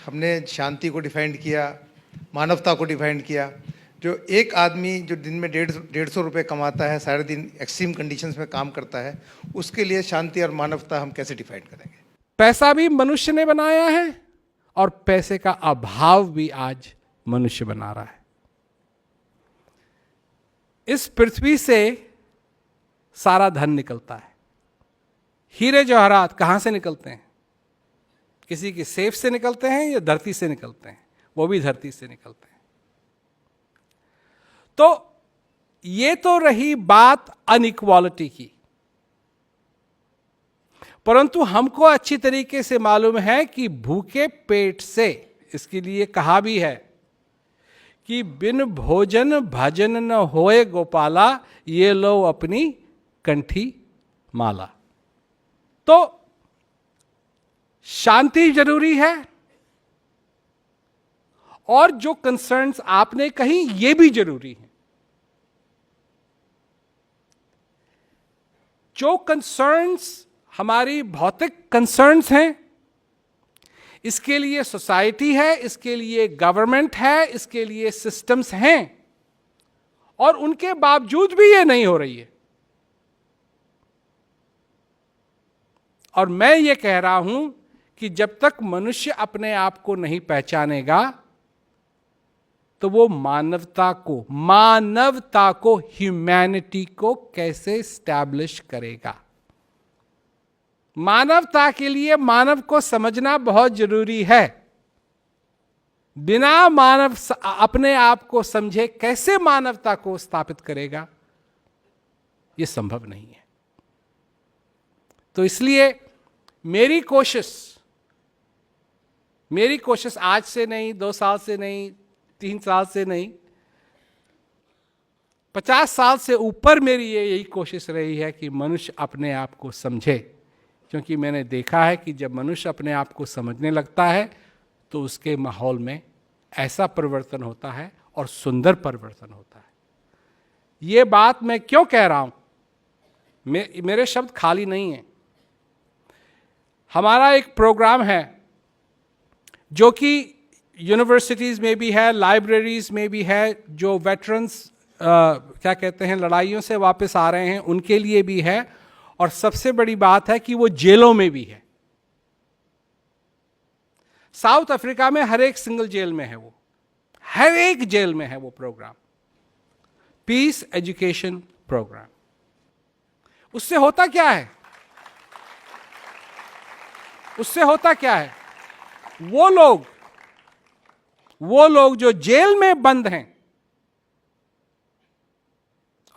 हमने शांति को डिफाइन किया, मानवता को डिफाइन किया। जो एक आदमी जो दिन में 150 रुपये कमाता है, सारे दिन एक्सट्रीम कंडीशंस में काम करता है, उसके लिए शांति और मानवता हम कैसे डिफाइन करेंगे? पैसा भी मनुष्य ने बनाया है और पैसे का अभाव भी आज मनुष्य बना रहा है। इस पृथ्वी से सारा धन निकलता है। हीरे जवाहरात कहां से निकलते हैं? किसी की सेफ से निकलते हैं या धरती से निकलते हैं? वो भी धरती से निकलते हैं। तो ये तो रही बात अनइक्वालिटी की, परंतु हमको अच्छी तरीके से मालूम है कि भूखे पेट से, इसके लिए कहा भी है कि बिन भोजन भजन न होए गोपाला, ये लो अपनी कंठी माला। तो शांति जरूरी है, और जो कंसर्न्स आपने कही ये भी जरूरी है। जो कंसर्न्स हमारी भौतिक कंसर्न्स हैं, इसके लिए सोसाइटी है, इसके लिए गवर्नमेंट है, इसके लिए सिस्टम्स हैं, और उनके बावजूद भी ये नहीं हो रही है। और मैं ये कह रहा हूं कि जब तक मनुष्य अपने आप को नहीं पहचानेगा तो वो मानवता को ह्यूमैनिटी को कैसे स्टैब्लिश करेगा? मानवता के लिए मानव को समझना बहुत जरूरी है। बिना मानव अपने आप को समझे कैसे मानवता को स्थापित करेगा? यह संभव नहीं है। तो इसलिए मेरी कोशिश आज से नहीं, 2 साल से नहीं, 3 साल से नहीं, 50 साल से ऊपर मेरी यही कोशिश रही है कि मनुष्य अपने आप को समझे। क्योंकि मैंने देखा है कि जब मनुष्य अपने आप को समझने लगता है तो उसके माहौल में ऐसा परिवर्तन होता है, और सुंदर परिवर्तन होता है। ये बात मैं क्यों कह रहा हूं? मेरे शब्द खाली नहीं हैं। हमारा एक प्रोग्राम है जो कि यूनिवर्सिटीज़ में भी है, लाइब्रेरीज में भी है, जो वेटरन्स क्या कहते हैं, लड़ाइयों से वापस आ रहे हैं, उनके लिए भी है, और सबसे बड़ी बात है कि वो जेलों में भी है। साउथ अफ्रीका में हर एक सिंगल जेल में है, वो हर एक जेल में है वो प्रोग्राम, पीस एजुकेशन प्रोग्राम। उससे होता क्या है? वो लोग जो जेल में बंद हैं,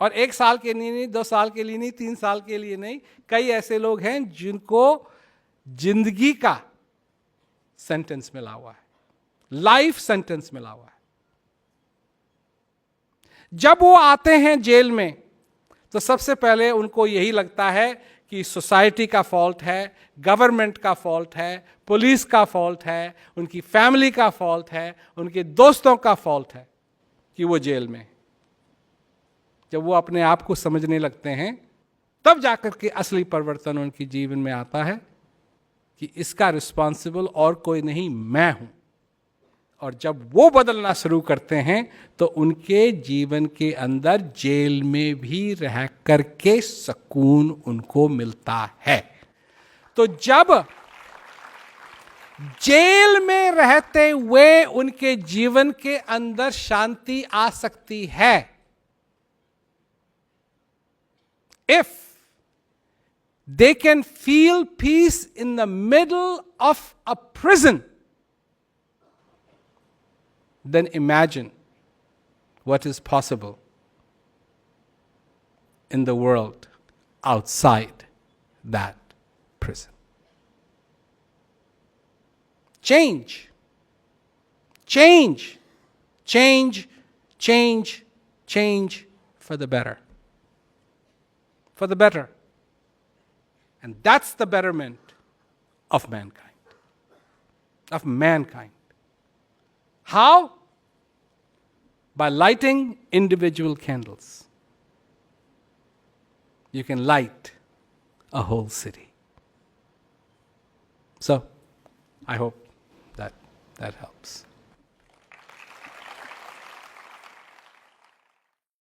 और 1 साल के लिए नहीं, 2 साल के लिए नहीं, 3 साल के लिए नहीं, कई ऐसे लोग हैं जिनको जिंदगी का सेंटेंस मिला हुआ है, लाइफ सेंटेंस मिला हुआ है। जब वो आते हैं जेल में तो सबसे पहले उनको यही लगता है कि सोसाइटी का फॉल्ट है, गवर्नमेंट का फॉल्ट है, पुलिस का फॉल्ट है, उनकी फैमिली का फॉल्ट है, उनके दोस्तों का फॉल्ट है कि वो जेल में। जब वो अपने आप को समझने लगते हैं तब जाकर के असली परिवर्तन उनके जीवन में आता है कि इसका रिस्पॉन्सिबल और कोई नहीं, मैं हूं। और जब वो बदलना शुरू करते हैं तो उनके जीवन के अंदर जेल में भी रह करके सुकून उनको मिलता है। तो जब जेल में रहते हुए उनके जीवन के अंदर शांति आ सकती है, if they can feel peace in the middle of a prison, then imagine what is possible in the world outside that prison. Change, change, change, change, change for the better. For the better. And that's the betterment of mankind. Of mankind. How? By lighting individual candles. You can light a whole city. So, I hope that That helps.